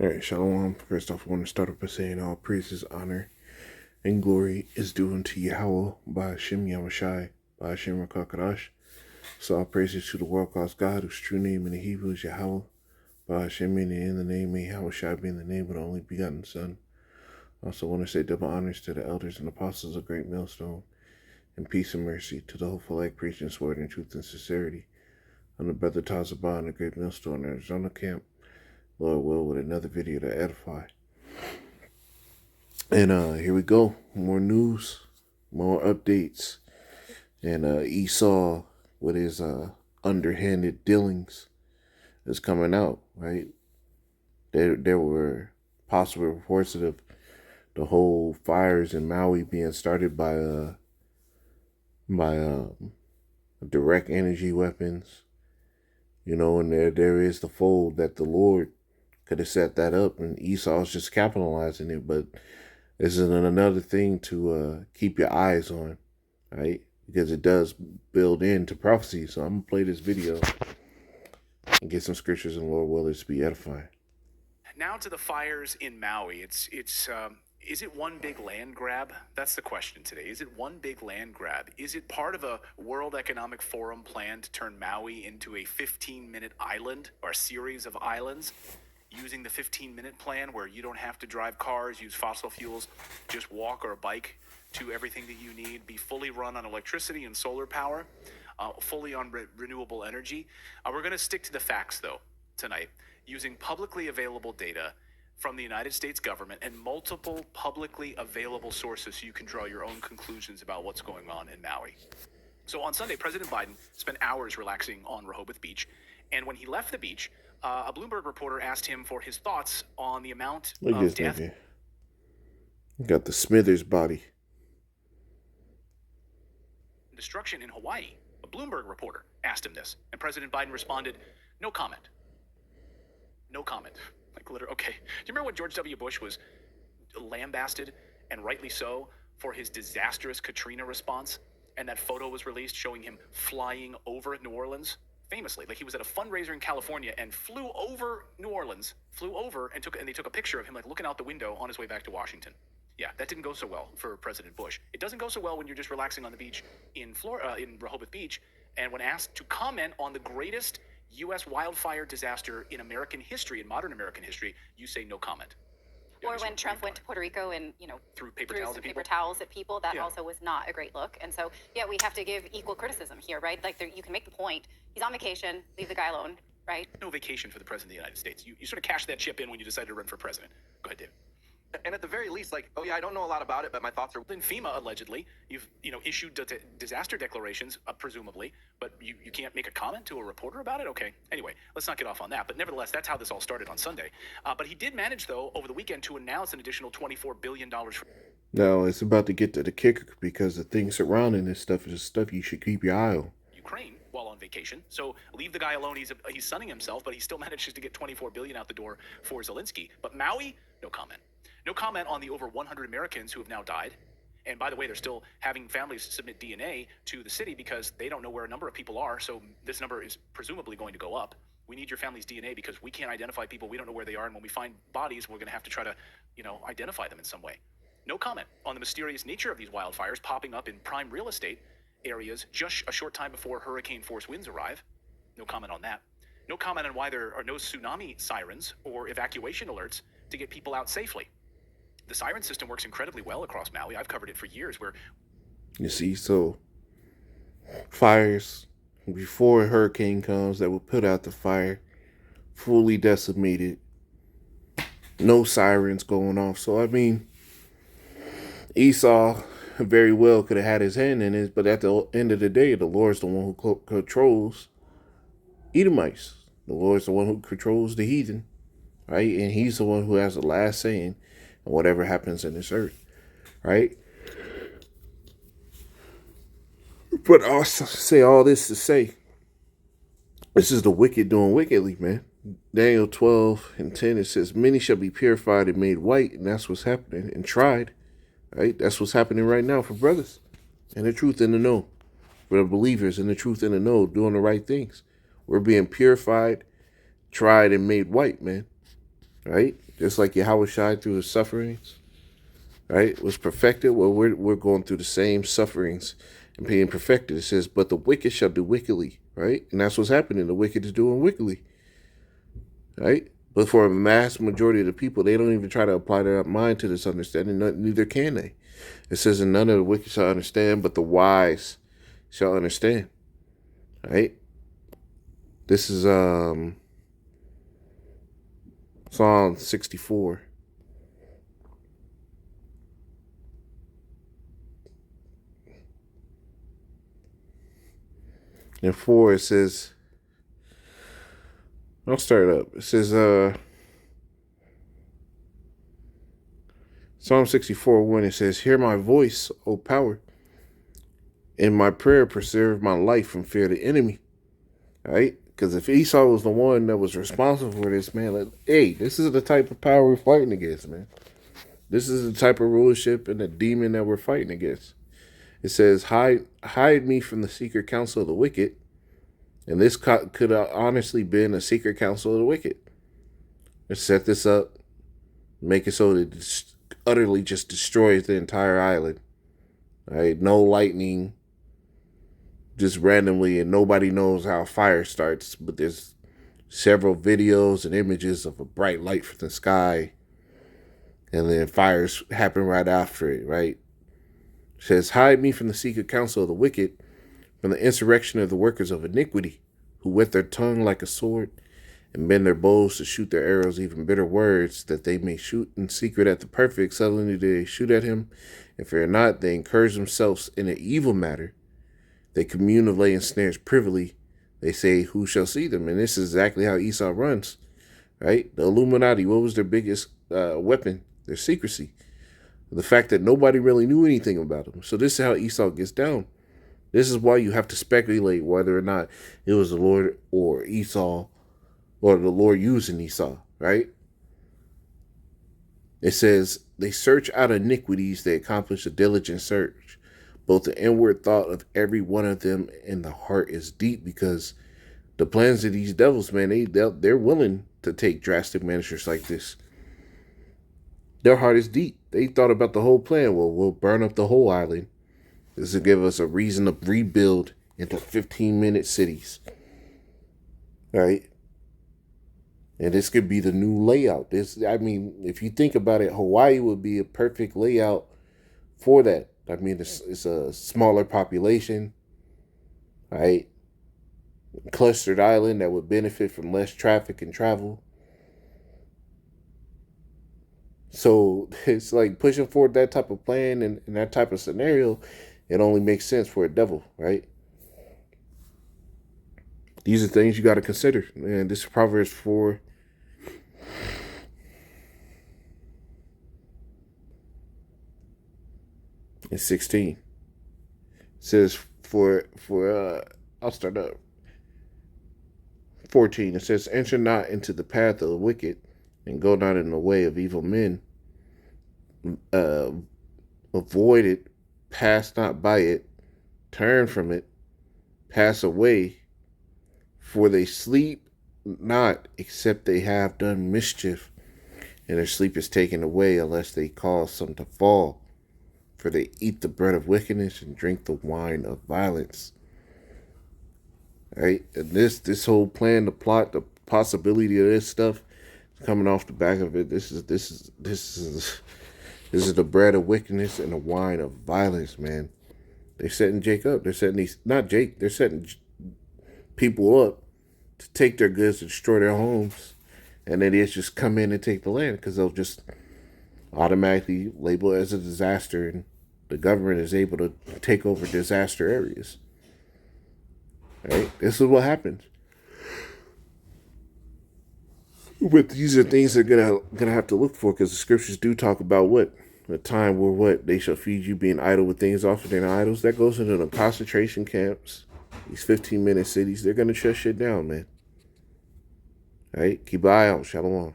All right, Shalom. First off, I want to start off by saying all praises, honor, and glory is due unto Yahweh by Hashem Yahushai, by Hashem Rakakadash. So all praises to the world-class God, whose true name in the Hebrew is Yahweh, by Hashem meaning in the name, may Yahushai be in the name of the only begotten Son. I also want to say double honors to the elders and apostles of Great Millstone, and peace and mercy to the hopeful like preaching sword in truth and sincerity. I'm the brother Tazabah in the Great Millstone Arizona camp. Lord will, with another video to edify. And here we go. More news, more updates. And Esau with his underhanded dealings is coming out, right? There were possible reports of the whole fires in Maui being started by direct energy weapons. You know, and there is the fold that the Lord could have set that up, and Esau's just capitalizing it. But this is another thing to keep your eyes on, right? Because it does build into prophecy. So I'm going to play this video and get some scriptures, and Lord will, to be edifying. Now to the fires in Maui. Is it one big land grab? That's the question today. Is it one big land grab? Is it part of a World Economic Forum plan to turn Maui into a 15-minute island or a series of islands? Using the 15-minute plan where you don't have to drive cars, use fossil fuels, just walk or bike to everything that you need, be fully run on electricity and solar power, fully on renewable energy. We're going to stick to the facts, though, tonight, using publicly available data from the United States government and multiple publicly available sources so you can draw your own conclusions about what's going on in Maui. So on Sunday, President Biden spent hours relaxing on Rehoboth Beach, and when he left the beach, a Bloomberg reporter asked him for his thoughts on the amount of death. Nigga. Got the Smithers body. Destruction in Hawaii. A Bloomberg reporter asked him this, and President Biden responded, "No comment." No comment. Like, literally, okay. Do you remember when George W. Bush was lambasted, and rightly so, for his disastrous Katrina response? And that photo was released showing him flying over New Orleans? Famously, like he was at a fundraiser in California and flew over New Orleans, and they took a picture of him like looking out the window on his way back to Washington. Yeah, that didn't go so well for President Bush. It doesn't go so well when you're just relaxing on the beach in Rehoboth Beach, and when asked to comment on the greatest U.S. wildfire disaster in American history, in modern American history, you say no comment. Or when Trump went to Puerto Rico and, threw paper towels at people, that also was not a great look. And so, yeah, we have to give equal criticism here, right? Like, you can make the point. He's on vacation. Leave the guy alone, right? No vacation for the president of the United States. You sort of cashed that chip in when you decided to run for president. Go ahead, Dave. And at the very least, like, oh yeah, I don't know a lot about it, but my thoughts are... In FEMA, allegedly, you've issued disaster declarations, presumably, but you can't make a comment to a reporter about it? Okay. Anyway, let's not get off on that. But nevertheless, that's how this all started on Sunday. But he did manage, though, over the weekend to announce an additional $24 billion. Now, it's about to get to the kicker, because the things surrounding this stuff is stuff you should keep your eye on. Ukraine while on vacation. So leave the guy alone. He's sunning himself, but he still manages to get $24 billion out the door for Zelensky. But Maui, no comment. No comment on the over 100 Americans who have now died. And by the way, they're still having families submit DNA to the city because they don't know where a number of people are. So this number is presumably going to go up. We need your family's DNA because we can't identify people. We don't know where they are. And when we find bodies, we're going to have to try to, identify them in some way. No comment on the mysterious nature of these wildfires popping up in prime real estate areas just a short time before hurricane force winds arrive. No comment on that. No comment on why there are no tsunami sirens or evacuation alerts to get people out safely. The siren system works incredibly well across Maui. I've covered it for years. You see, so fires before a hurricane comes that will put out the fire, fully decimated, no sirens going off. So, I mean, Esau very well could have had his hand in it, but at the end of the day, the Lord's the one who controls Edomites. The Lord's the one who controls the heathen, right? And he's the one who has the last saying on whatever happens in this earth, right? But I'll say all this to say, this is the wicked doing wickedly, man. Daniel 12:10, it says, many shall be purified and made white, and that's what's happening, and tried, right? That's what's happening right now for brothers, and the truth in the know, for the believers in the truth in the know, doing the right things. We're being purified, tried, and made white, man, right? Just like Yahweh Shai through his sufferings, right, was perfected. Well, we're going through the same sufferings and being perfected. It says, but the wicked shall do wickedly, right? And that's what's happening. The wicked is doing wickedly, right? But for a mass majority of the people, they don't even try to apply their mind to this understanding. Neither can they. It says, and none of the wicked shall understand, but the wise shall understand, right? This is Psalm 64. In 4, it says, I'll start it up. It says, Psalm 64, 1, it says, hear my voice, O power. In my prayer, preserve my life from fear of the enemy. All right? Because if Esau was the one that was responsible for this, man, like, hey, this is the type of power we're fighting against, man. This is the type of rulership and the demon that we're fighting against. It says, hide me from the secret counsel of the wicked. And this could have honestly been a secret counsel of the wicked. Let's set this up, make it so that it utterly just destroys the entire island. All right? No lightning, just randomly, and nobody knows how a fire starts, but there's several videos and images of a bright light from the sky, and then fires happen right after it, right? It says, hide me from the secret counsel of the wicked, from the insurrection of the workers of iniquity, who whet their tongue like a sword, and bend their bows to shoot their arrows, even bitter words, that they may shoot in secret at the perfect. Suddenly they shoot at him, and fear not, they encourage themselves in an evil matter. They commune of laying snares privily. They say, who shall see them? And this is exactly how Esau runs, right? The Illuminati, what was their biggest weapon? Their secrecy. The fact that nobody really knew anything about them. So this is how Esau gets down. This is why you have to speculate whether or not it was the Lord or Esau, or the Lord using Esau, right? It says, they search out iniquities, they accomplish a diligent search. Both the inward thought of every one of them and the heart is deep, because the plans of these devils, man, they're willing to take drastic measures like this. Their heart is deep. They thought about the whole plan. Well, we'll burn up the whole island. This will give us a reason to rebuild into 15-minute cities. All right? And this could be the new layout. If you think about it, Hawaii would be a perfect layout for that. I mean, it's a smaller population, right? Clustered island that would benefit from less traffic and travel. So it's like pushing forward that type of plan and that type of scenario. It only makes sense for a devil, right? These are things you got to consider. And this is Proverbs 4. And 16. It says I'll start up. 14. It says, enter not into the path of the wicked, and go not in the way of evil men. Avoid it, pass not by it, turn from it, pass away, for they sleep not except they have done mischief, and their sleep is taken away unless they cause some to fall. For they eat the bread of wickedness and drink the wine of violence. Right? And this whole plan, the plot, the possibility of this stuff coming off the back of it. This is the bread of wickedness and the wine of violence, man. They're setting Jake up. They're setting they're setting people up to take their goods, to destroy their homes, and then they just come in and take the land, because they'll just automatically label it as a disaster, and the government is able to take over disaster areas. Right? This is what happens. But these are things they're gonna have to look for, because the scriptures do talk about a time where they shall feed you being idle with things offered in idols. That goes into the concentration camps, these 15-minute cities. They're gonna shut shit down, man. All right? Keep an eye out. Shalom.